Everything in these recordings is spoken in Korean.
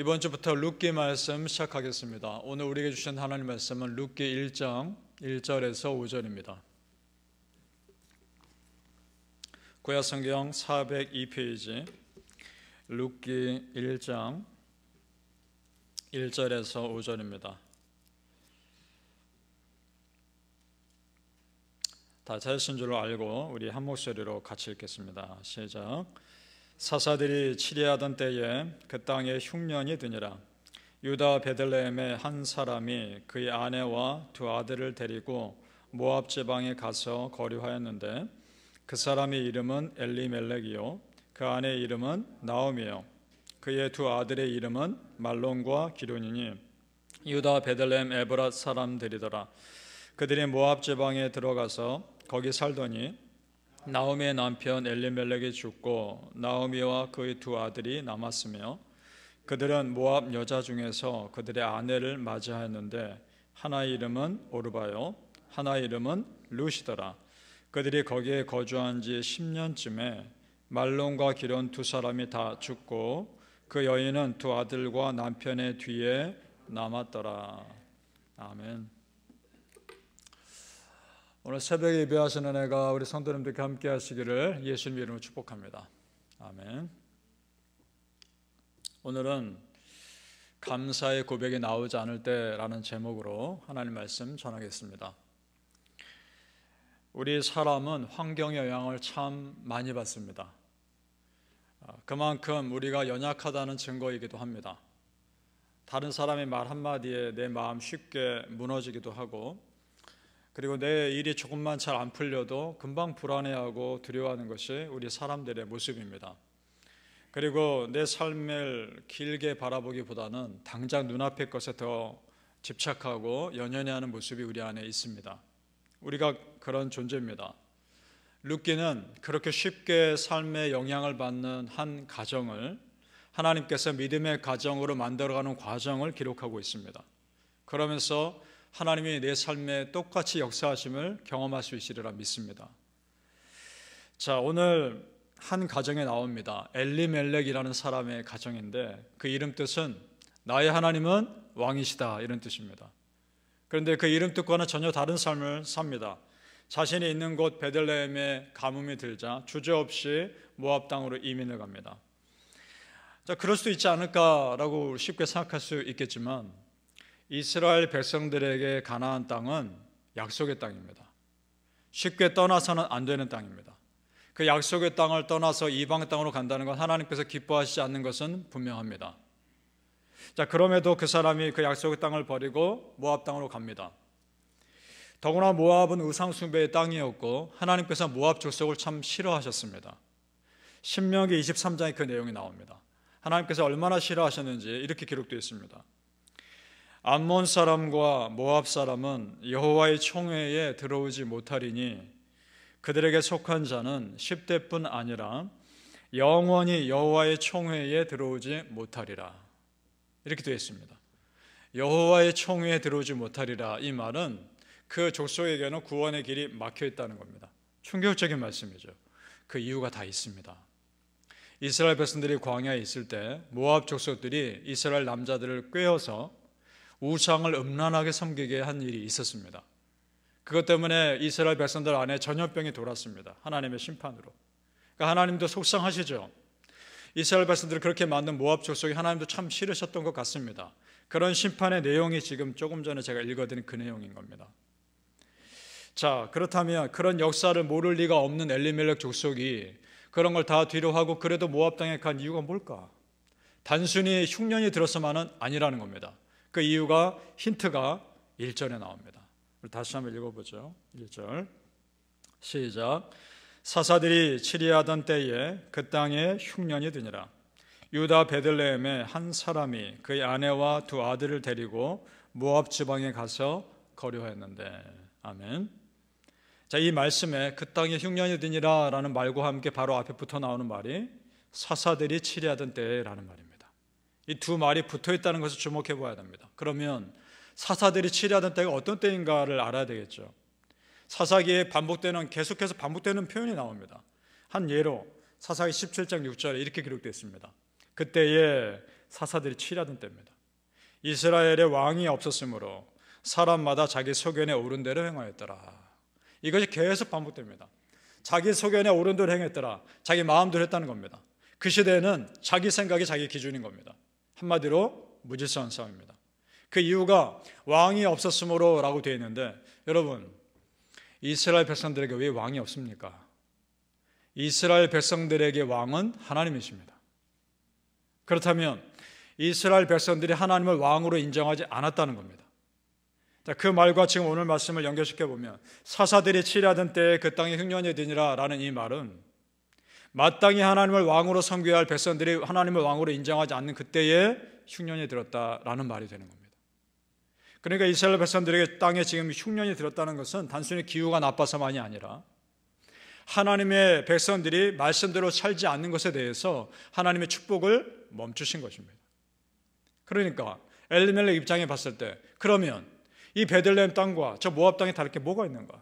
이번 주부터 룻기 말씀 시작하겠습니다. 오늘 우리에게 주신 하나님 말씀은 룻기 1장 1절에서 5절입니다. 구약 성경 402페이지 룻기 1장 1절에서 5절입니다. 다 찾으신 줄로 알고 우리 한 목소리로 같이 읽겠습니다. 시작. 사사들이 치리하던 때에 그 땅에 흉년이 드니라. 유다 베들레헴의 한 사람이 그의 아내와 두 아들을 데리고 모압 지방에 가서 거류하였는데 그 사람의 이름은 엘리멜렉이요 그 아내의 이름은 나오미요 그의 두 아들의 이름은 말론과 기론이니 유다 베들레헴 에브랏 사람들이더라. 그들이 모압 지방에 들어가서 거기 살더니 나오미의 남편 엘리멜렉이 죽고 나오미와 그의 두 아들이 남았으며 그들은 모압 여자 중에서 그들의 아내를 맞이하였는데 하나의 이름은 오르바요 하나의 이름은 룻이더라. 그들이 거기에 거주한 지 10년쯤에 말론과 기론 두 사람이 다 죽고 그 여인은 두 아들과 남편의 뒤에 남았더라. 아멘. 오늘 새벽에 예배하시는 은혜가 우리 성도님들과 함께 하시기를 예수님 이름으로 축복합니다. 아멘. 오늘은 감사의 고백이 나오지 않을 때라는 제목으로 하나님 말씀 전하겠습니다. 우리 사람은 환경의 영향을 참 많이 받습니다. 그만큼 우리가 연약하다는 증거이기도 합니다. 다른 사람의 말 한마디에 내 마음 쉽게 무너지기도 하고 그리고 내 일이 조금만 잘 안 풀려도 금방 불안해하고 두려워하는 것이 우리 사람들의 모습입니다. 그리고 내 삶을 길게 바라보기보다는 당장 눈앞의 것에 더 집착하고 연연해 하는 모습이 우리 안에 있습니다. 우리가 그런 존재입니다. 룻기는 그렇게 쉽게 삶의 영향을 받는 한 가정을 하나님께서 믿음의 가정으로 만들어가는 과정을 기록하고 있습니다. 그러면서 하나님이 내 삶에 똑같이 역사하심을 경험할 수 있으리라 믿습니다. 자, 오늘 한 가정에 나옵니다. 엘리멜렉이라는 사람의 가정인데 그 이름 뜻은 나의 하나님은 왕이시다 이런 뜻입니다. 그런데 그 이름 뜻과는 전혀 다른 삶을 삽니다. 자신이 있는 곳 베들레헴에 가뭄이 들자 주저없이 모압 땅으로 이민을 갑니다. 자, 그럴 수도 있지 않을까라고 쉽게 생각할 수 있겠지만 이스라엘 백성들에게 가나안 땅은 약속의 땅입니다. 쉽게 떠나서는 안 되는 땅입니다. 그 약속의 땅을 떠나서 이방 땅으로 간다는 건 하나님께서 기뻐하시지 않는 것은 분명합니다. 자, 그럼에도 그 사람이 그 약속의 땅을 버리고 모압 땅으로 갑니다. 더구나 모압은 우상 숭배의 땅이었고 하나님께서 모압 족속을 참 싫어하셨습니다. 신명기 23장에 그 내용이 나옵니다. 하나님께서 얼마나 싫어하셨는지 이렇게 기록되어 있습니다. 암몬 사람과 모압 사람은 여호와의 총회에 들어오지 못하리니 그들에게 속한 자는 10대뿐 아니라 영원히 여호와의 총회에 들어오지 못하리라. 이렇게 되어 있습니다. 여호와의 총회에 들어오지 못하리라. 이 말은 그 족속에게는 구원의 길이 막혀 있다는 겁니다. 충격적인 말씀이죠. 그 이유가 다 있습니다. 이스라엘 백성들이 광야에 있을 때 모압 족속들이 이스라엘 남자들을 꾀어서 우상을 음란하게 섬기게 한 일이 있었습니다. 그것 때문에 이스라엘 백성들 안에 전염병이 돌았습니다. 하나님의 심판으로. 그러니까 하나님도 속상하시죠. 이스라엘 백성들을 그렇게 만든 모압 족속이 하나님도 참 싫으셨던 것 같습니다. 그런 심판의 내용이 지금 조금 전에 제가 읽어드린 그 내용인 겁니다. 자, 그렇다면 그런 역사를 모를 리가 없는 엘리멜렉 족속이 그런 걸 다 뒤로 하고 그래도 모압 땅에 간 이유가 뭘까? 단순히 흉년이 들어서만은 아니라는 겁니다. 그 이유가 힌트가 1절에 나옵니다. 우리 다시 한번 읽어보죠. 1절 시작. 사사들이 치리하던 때에 그 땅에 흉년이 드니라. 유다 베들레헴의 한 사람이 그의 아내와 두 아들을 데리고 모압 지방에 가서 거류하였는데. 아멘. 자, 이 말씀에 그 땅에 흉년이 드니라 라는 말과 함께 바로 앞에 붙어 나오는 말이 사사들이 치리하던 때라는 말입니다. 이 두 말이 붙어 있다는 것을 주목해 봐야 됩니다. 그러면 사사들이 치리하던 때가 어떤 때인가를 알아야 되겠죠. 사사기에 계속해서 반복되는 표현이 나옵니다. 한 예로 사사기 17장 6절에 이렇게 기록되어 있습니다. 그때에 사사들이 치려던 때입니다. 이스라엘에 왕이 없었으므로 사람마다 자기 소견에 오른 대로 행하였더라. 이것이 계속 반복됩니다. 자기 소견에 오른 대로 행했더라. 자기 마음대로 했다는 겁니다. 그 시대에는 자기 생각이 자기 기준인 겁니다. 한마디로 무질서한 싸움입니다. 그 이유가 왕이 없었으므로 라고 되어 있는데, 여러분, 이스라엘 백성들에게 왜 왕이 없습니까? 이스라엘 백성들에게 왕은 하나님이십니다. 그렇다면 이스라엘 백성들이 하나님을 왕으로 인정하지 않았다는 겁니다. 자, 그 말과 지금 오늘 말씀을 연결시켜 보면 사사들이 치려던 때에 그 땅이 흉년이 되니라 라는 이 말은 마땅히 하나님을 왕으로 섬겨야 할 백성들이 하나님을 왕으로 인정하지 않는 그때에 흉년이 들었다라는 말이 되는 겁니다. 그러니까 이스라엘 백성들에게 땅에 지금 흉년이 들었다는 것은 단순히 기후가 나빠서만이 아니라 하나님의 백성들이 말씀대로 살지 않는 것에 대해서 하나님의 축복을 멈추신 것입니다. 그러니까 엘리멜렉 입장에 봤을 때, 그러면 이 베들레헴 땅과 저 모압 땅이 다를 게 뭐가 있는가?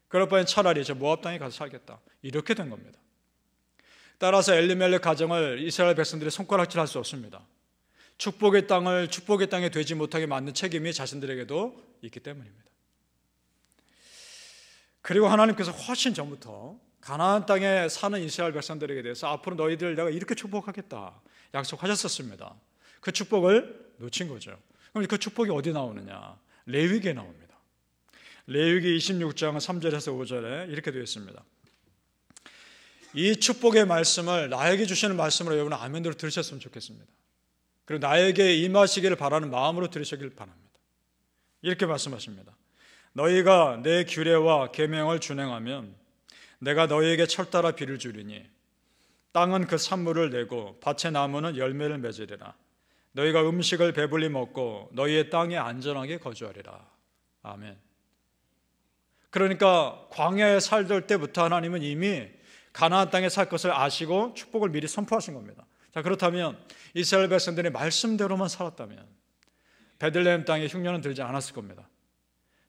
그럴 바엔 차라리 저 모압 땅에 가서 살겠다, 이렇게 된 겁니다. 따라서 엘리멜렉 가정을 이스라엘 백성들이 손가락질할 수 없습니다. 축복의 땅을 축복의 땅에 되지 못하게 만든 책임이 자신들에게도 있기 때문입니다. 그리고 하나님께서 훨씬 전부터 가나안 땅에 사는 이스라엘 백성들에게 대해서 앞으로 너희들 내가 이렇게 축복하겠다 약속하셨었습니다. 그 축복을 놓친 거죠. 그럼 그 축복이 어디 나오느냐? 레위기에 나옵니다. 레위기 26장 3절에서 5절에 이렇게 되어 있습니다. 이 축복의 말씀을 나에게 주시는 말씀으로 여러분 아멘으로 들으셨으면 좋겠습니다. 그리고 나에게 임하시기를 바라는 마음으로 들으시길 바랍니다. 이렇게 말씀하십니다. 너희가 내 규례와 계명을 준행하면 내가 너희에게 철따라 비를 주리니 땅은 그 산물을 내고 밭의 나무는 열매를 맺으리라. 너희가 음식을 배불리 먹고 너희의 땅에 안전하게 거주하리라. 아멘. 그러니까 광야에 살던 때부터 하나님은 이미 가나안 땅에 살 것을 아시고 축복을 미리 선포하신 겁니다. 자, 그렇다면 이스라엘 백성들이 말씀대로만 살았다면 베들레헴 땅에 흉년은 들지 않았을 겁니다.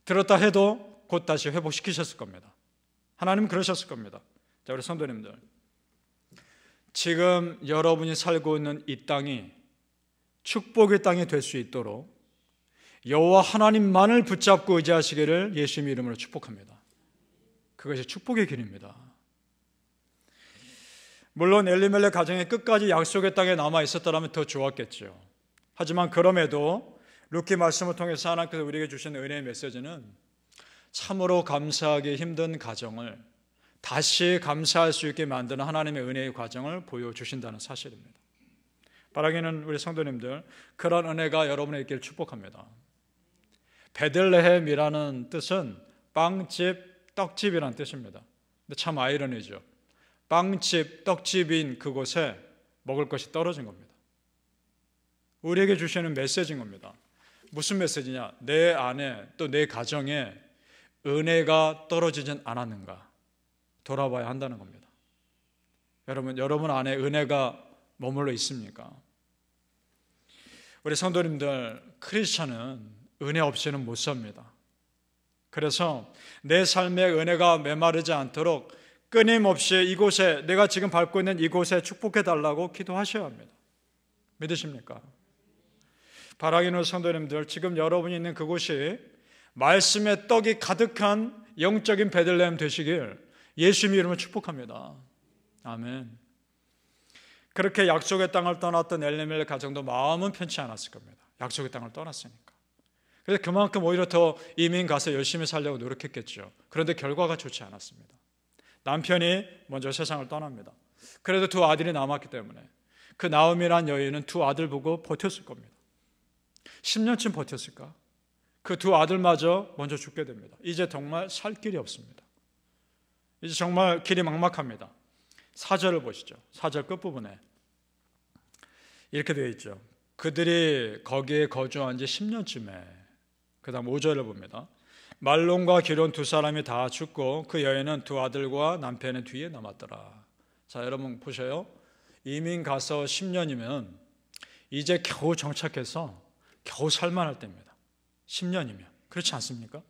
들었다 해도 곧 다시 회복시키셨을 겁니다. 하나님은 그러셨을 겁니다. 자, 우리 성도님들, 지금 여러분이 살고 있는 이 땅이 축복의 땅이 될 수 있도록 여호와 하나님만을 붙잡고 의지하시기를 예수님의 이름으로 축복합니다. 그것이 축복의 길입니다. 물론 엘리멜렉 가정이 끝까지 약속의 땅에 남아 있었더라면 더 좋았겠죠. 하지만 그럼에도 루키 말씀을 통해서 하나님께서 우리에게 주신 은혜의 메시지는 참으로 감사하기 힘든 가정을 다시 감사할 수 있게 만드는 하나님의 은혜의 과정을 보여주신다는 사실입니다. 바라기는 우리 성도님들, 그런 은혜가 여러분의 있기를 축복합니다. 베들레헴이라는 뜻은 빵집, 떡집이라는 뜻입니다. 근데 참 아이러니죠. 빵집, 떡집인 그곳에 먹을 것이 떨어진 겁니다. 우리에게 주시는 메시지인 겁니다. 무슨 메시지냐? 내 안에 또 내 가정에 은혜가 떨어지진 않았는가 돌아봐야 한다는 겁니다. 여러분 안에 은혜가 머물러 있습니까? 우리 성도님들, 크리스천은 은혜 없이는 못 삽니다. 그래서 내 삶에 은혜가 메마르지 않도록 끊임없이 이곳에, 내가 지금 밟고 있는 이곳에 축복해달라고 기도하셔야 합니다. 믿으십니까? 바라기는 성도님들, 지금 여러분이 있는 그곳이 말씀의 떡이 가득한 영적인 베들레헴 되시길 예수님의 이름으로 축복합니다. 아멘. 그렇게 약속의 땅을 떠났던 엘리멜렉 가정도 마음은 편치 않았을 겁니다. 약속의 땅을 떠났으니까. 그래서 그만큼 오히려 더 이민 가서 열심히 살려고 노력했겠죠. 그런데 결과가 좋지 않았습니다. 남편이 먼저 세상을 떠납니다. 그래도 두 아들이 남았기 때문에 그 나오미란 여인은 두 아들 보고 버텼을 겁니다. 10년쯤 버텼을까? 그 두 아들마저 먼저 죽게 됩니다. 이제 정말 살 길이 없습니다. 이제 정말 길이 막막합니다. 4절을 보시죠. 4절 끝부분에 이렇게 되어 있죠. 그들이 거기에 거주한 지 10년쯤에, 그 다음 5절을 봅니다. 말론과 기론 두 사람이 다 죽고 그 여인은 두 아들과 남편의 뒤에 남았더라. 자, 여러분 보셔요. 이민 가서 10년이면 이제 겨우 정착해서 겨우 살만할 때입니다. 10년이면. 그렇지 않습니까?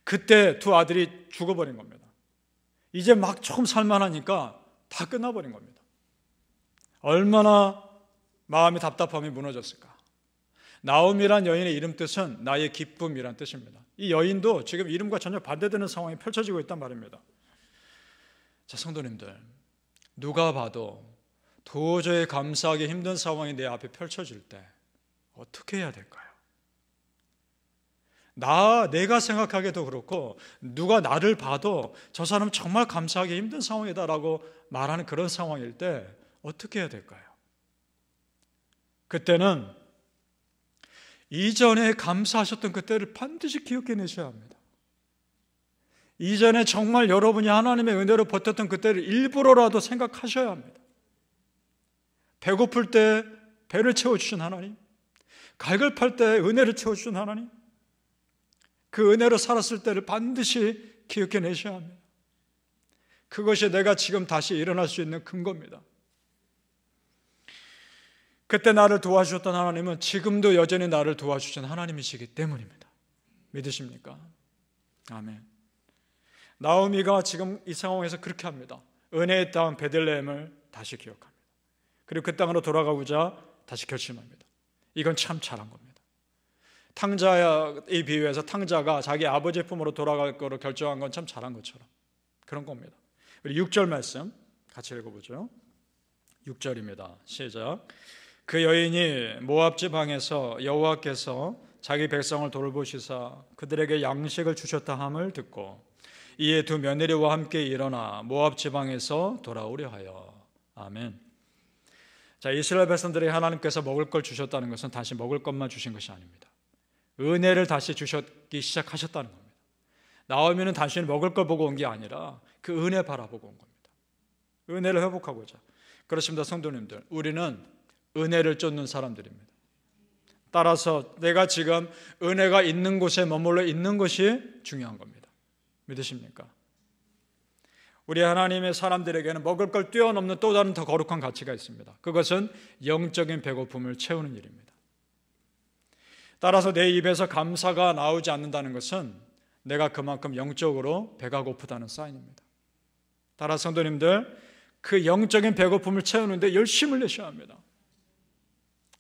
그때 두 아들이 죽어버린 겁니다. 이제 막 조금 살만하니까 다 끝나버린 겁니다. 얼마나 마음의 답답함이 무너졌을까? 나옴이란 여인의 이름 뜻은 나의 기쁨이란 뜻입니다. 이 여인도 지금 이름과 전혀 반대되는 상황이 펼쳐지고 있단 말입니다. 자, 성도님들, 누가 봐도 도저히 감사하기 힘든 상황이 내 앞에 펼쳐질 때 어떻게 해야 될까요? 내가 생각하기도 그렇고 누가 나를 봐도 저 사람 정말 감사하기 힘든 상황이다라고 말하는 그런 상황일 때 어떻게 해야 될까요? 그때는 이전에 감사하셨던 그때를 반드시 기억해내셔야 합니다. 이전에 정말 여러분이 하나님의 은혜로 버텼던 그때를 일부러라도 생각하셔야 합니다. 배고플 때 배를 채워주신 하나님, 갈급할 때 은혜를 채워주신 하나님, 그 은혜로 살았을 때를 반드시 기억해내셔야 합니다. 그것이 내가 지금 다시 일어날 수 있는 근거입니다. 그때 나를 도와주셨던 하나님은 지금도 여전히 나를 도와주신 하나님이시기 때문입니다. 믿으십니까? 아멘. 나오미가 지금 이 상황에서 그렇게 합니다. 은혜의 땅 베들레헴을 다시 기억합니다. 그리고 그 땅으로 돌아가고자 다시 결심합니다. 이건 참 잘한 겁니다. 탕자의 비유에서 탕자가 자기 아버지의 품으로 돌아갈 거로 결정한 건 참 잘한 것처럼 그런 겁니다. 우리 6절 말씀 같이 읽어보죠. 6절입니다. 시작. 그 여인이 모압 지방에서 여호와께서 자기 백성을 돌보시사 그들에게 양식을 주셨다 함을 듣고 이에 두 며느리와 함께 일어나 모압 지방에서 돌아오려 하여. 아멘. 자, 이스라엘 백성들에게 하나님께서 먹을 걸 주셨다는 것은 다시 먹을 것만 주신 것이 아닙니다. 은혜를 다시 주셨기 시작하셨다는 겁니다. 나오미는 단순히 먹을 걸 보고 온 게 아니라 그 은혜 바라보고 온 겁니다. 은혜를 회복하고자. 그렇습니다. 성도님들, 우리는 은혜를 쫓는 사람들입니다. 따라서 내가 지금 은혜가 있는 곳에 머물러 있는 것이 중요한 겁니다. 믿으십니까? 우리 하나님의 사람들에게는 먹을 걸 뛰어넘는 또 다른 더 거룩한 가치가 있습니다. 그것은 영적인 배고픔을 채우는 일입니다. 따라서 내 입에서 감사가 나오지 않는다는 것은 내가 그만큼 영적으로 배가 고프다는 사인입니다. 따라서 성도님들, 그 영적인 배고픔을 채우는데 열심을 내셔야 합니다.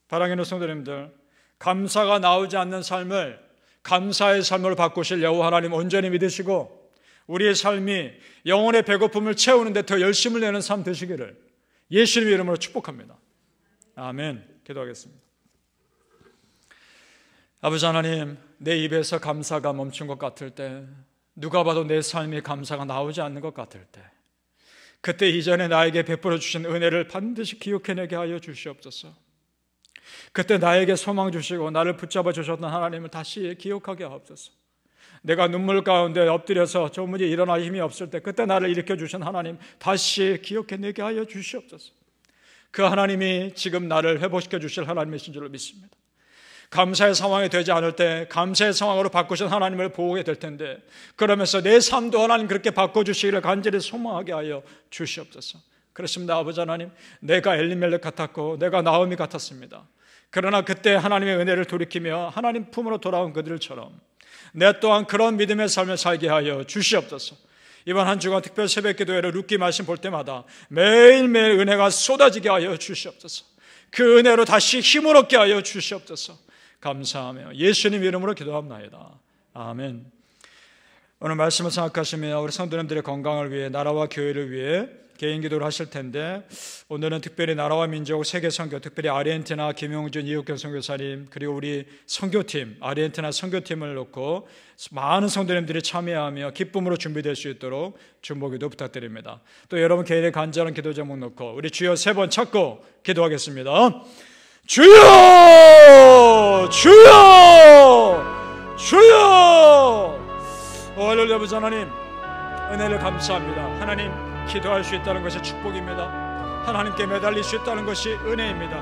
사랑하는 성도님들, 감사가 나오지 않는 삶을 감사의 삶으로 바꾸실 여호와 하나님 온전히 믿으시고 우리의 삶이 영혼의 배고픔을 채우는데 더 열심을 내는 삶 되시기를 예수님의 이름으로 축복합니다. 아멘. 기도하겠습니다. 아버지 하나님, 내 입에서 감사가 멈춘 것 같을 때, 누가 봐도 내 삶에 감사가 나오지 않는 것 같을 때, 그때 이전에 나에게 베풀어 주신 은혜를 반드시 기억해내게 하여 주시옵소서. 그때 나에게 소망 주시고 나를 붙잡아 주셨던 하나님을 다시 기억하게 하옵소서. 내가 눈물 가운데 엎드려서 도무지 일어날 힘이 없을 때 그때 나를 일으켜 주신 하나님 다시 기억해내게 하여 주시옵소서. 그 하나님이 지금 나를 회복시켜 주실 하나님이신 줄로 믿습니다. 감사의 상황이 되지 않을 때 감사의 상황으로 바꾸신 하나님을 보게 될 텐데, 그러면서 내 삶도 하나님 그렇게 바꿔주시기를 간절히 소망하게 하여 주시옵소서. 그렇습니다. 아버지 하나님, 내가 엘리멜렉 같았고 내가 나오미 같았습니다. 그러나 그때 하나님의 은혜를 돌이키며 하나님 품으로 돌아온 그들처럼 내 또한 그런 믿음의 삶을 살게 하여 주시옵소서. 이번 한 주간 특별 새벽 기도회를 룻기 말씀 볼 때마다 매일매일 은혜가 쏟아지게 하여 주시옵소서. 그 은혜로 다시 힘을 얻게 하여 주시옵소서. 감사하며 예수님 이름으로 기도합나이다. 아멘. 오늘 말씀을 생각하시며 우리 성도님들의 건강을 위해, 나라와 교회를 위해 개인 기도를 하실 텐데, 오늘은 특별히 나라와 민족 세계 선교, 특별히 아르헨티나 김용준 이옥경 선교사님, 그리고 우리 선교팀, 아르헨티나 선교팀을 놓고 많은 성도님들이 참여하며 기쁨으로 준비될 수 있도록 중보기도 부탁드립니다. 또 여러분 개인의 간절한 기도 제목 놓고 우리 주여 3번 찾고 기도하겠습니다. 주여! 주여! 주여! 할렐루야. 아버지 하나님, 은혜를 감사합니다. 하나님, 기도할 수 있다는 것이 축복입니다. 하나님께 매달릴 수 있다는 것이 은혜입니다.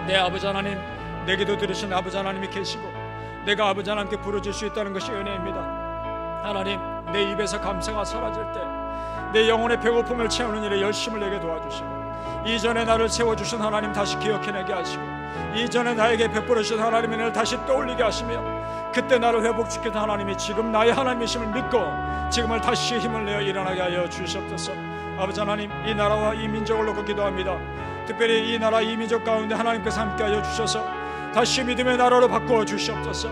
내 아버지 하나님, 내 기도 들으신 아버지 하나님이 계시고 내가 아버지 하나님께 부르질 수 있다는 것이 은혜입니다. 하나님, 내 입에서 감사가 사라질 때 내 영혼의 배고픔을 채우는 일에 열심을 내게 도와주시고, 이전에 나를 세워주신 하나님 다시 기억해내게 하시고, 이전에 나에게 베풀어 주신 하나님의 은혜를 다시 떠올리게 하시며, 그때 나를 회복시킨 하나님이 지금 나의 하나님이심을 믿고 지금을 다시 힘을 내어 일어나게 하여 주시옵소서. 아버지 하나님, 이 나라와 이 민족을 놓고 기도합니다. 특별히 이 나라 이 민족 가운데 하나님께서 함께하여 주셔서 다시 믿음의 나라로 바꾸어 주시옵소서.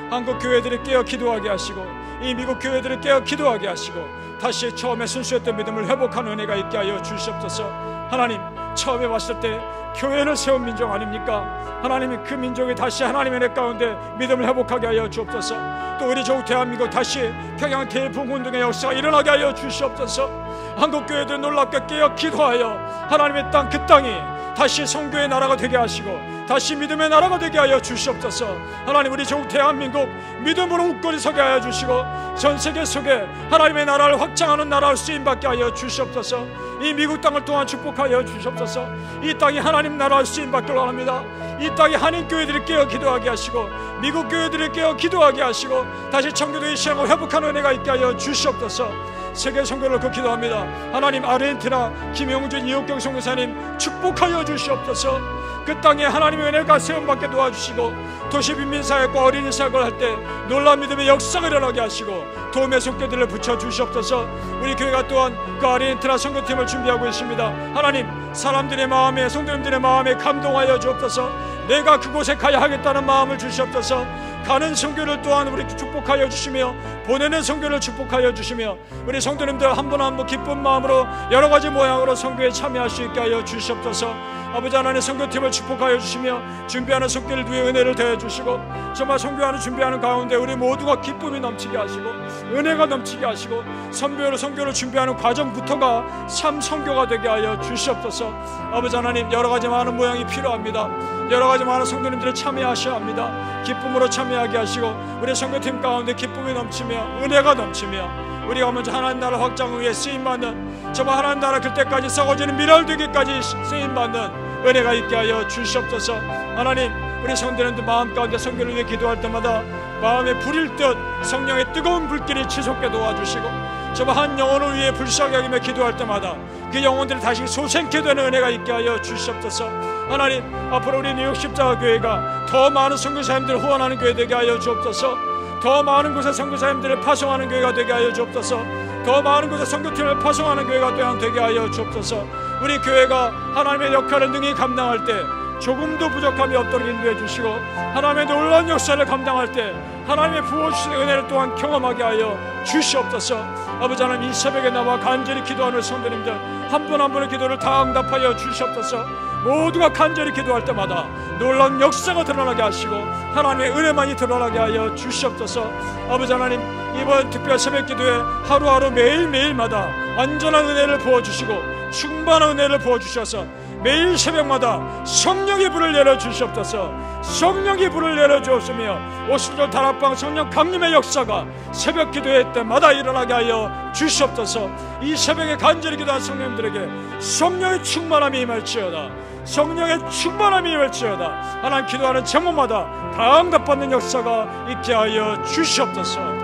한국 교회들이 깨어 기도하게 하시고 이 미국 교회들이 깨어 기도하게 하시고 다시 처음에 순수했던 믿음을 회복하는 은혜가 있게 하여 주시옵소서. 하나님, 처음에 왔을 때 교회를 세운 민족 아닙니까? 하나님이 그 민족이 다시 하나님의 은혜 가운데 믿음을 회복하게 하여 주옵소서. 또 우리 조국 대한민국 다시 평양 대풍운동의 역사가 일어나게 하여 주시옵소서. 한국 교회들 놀랍게 깨어 기도하여 하나님의 땅, 그 땅이 다시 성교의 나라가 되게 하시고 다시 믿음의 나라가 되게 하여 주시옵소서. 하나님, 우리 조국 대한민국 믿음으로 웃거리 서게 하여 주시고 전 세계 속에 하나님의 나라를 확장하는 나라로 쓰임받게 하여 주시옵소서. 이 미국 땅을 또한 축복하여 주시옵소서. 이 땅이 하나님 나라로 쓰임받기를 원합니다. 이 땅에 한인교회들이 깨어 기도하게 하시고 미국 교회들이 깨어 기도하게 하시고 다시 청교도의 신앙을 회복하는 은혜가 있게 하여 주시옵소서. 세계 선교를 그 기도합니다. 하나님, 아르헨티나 김영준 이옥경 선교사님 축복하여 주시옵소서. 그 땅에 하나님의 은혜가 세움받게 도와주시고 도시 빈민사역과 어린이 사역을 할 때 놀라운 믿음의 역사가 일어나게 하시고 도움의 손길들을 붙여주시옵소서. 우리 교회가 또한 그 아르헨티나 선교팀을 준비하고 있습니다. 하나님, 사람들의 마음에, 성도님들의 마음에 감동하여 주옵소서. 내가 그곳에 가야 하겠다는 마음을 주시옵소서. 가는 선교를 또한 우리 축복하여 주시며 보내는 선교를 축복하여 주시며 우리 성도님들 한 분 한 분 기쁜 마음으로 여러 가지 모양으로 선교에 참여할 수 있게 하여 주시옵소서. 아버지 하나님, 선교팀을 축복하여 주시며 준비하는 손길 위에 은혜를 더해 주시고 정말 선교하는 준비하는 가운데 우리 모두가 기쁨이 넘치게 하시고 은혜가 넘치게 하시고 선교를 준비하는 과정부터가 참 선교가 되게 하여 주시옵소서. 아버지 하나님, 여러 가지 많은 모양이 필요합니다. 여러 가지 많은 성도님들이 참여하셔야 합니다. 기쁨으로 참여하게 하시고 우리 선교팀 가운데 기쁨이 넘치며 은혜가 넘치며 우리가 먼저 하나님 나라 확장 위에 쓰임받는 정말 하나님 나라 그때까지 썩어지는 미랄 되기까지 쓰임받는 은혜가 있게 하여 주시옵소서. 하나님, 우리 성도님들 마음 가운데 선교를 위해 기도할 때마다 마음에 불일 듯 성령의 뜨거운 불길이 치솟게 도와주시고 정말 한 영혼을 위해 불쌍히 여기며 기도할 때마다 그 영혼들이 다시 소생케 되는 은혜가 있게 하여 주시옵소서. 하나님, 앞으로 우리 뉴욕 십자가 교회가 더 많은 선교사님들을 후원하는 교회 되게 하여 주옵소서. 더 많은 곳에 선교사님들을 파송하는 교회가 되게 하여 주옵소서. 더 많은 곳에 선교팀을 파송하는 교회가 되게 하여 주옵소서. 우리 교회가 하나님의 역할을 능히 감당할 때 조금도 부족함이 없도록 인도해 주시고 하나님의 놀라운 역사를 감당할 때 하나님의 부어주시는 은혜를 또한 경험하게 하여 주시옵소서. 아버지 하나님, 이 새벽에 나와 간절히 기도하는 성도님들 한 분 한 분의 기도를 다 응답하여 주시옵소서. 모두가 간절히 기도할 때마다 놀라운 역사가 드러나게 하시고 하나님의 은혜만이 드러나게 하여 주시옵소서. 아버지 하나님, 이번 특별 새벽 기도에 하루하루 매일매일마다 완전한 은혜를 부어주시고 충만한 은혜를 부어주셔서 매일 새벽마다 성령의 불을 내려주시옵소서. 성령의 불을 내려주었으며 오순절 다락방 성령 강림의 역사가 새벽 기도회 때마다 일어나게 하여 주시옵소서. 이 새벽에 간절히 기도한 성령님들에게 성령의 충만함이 임할지어다. 성령의 충만함이 임할지어다. 하나님, 기도하는 제목마다 다 응답받는 역사가 있게 하여 주시옵소서.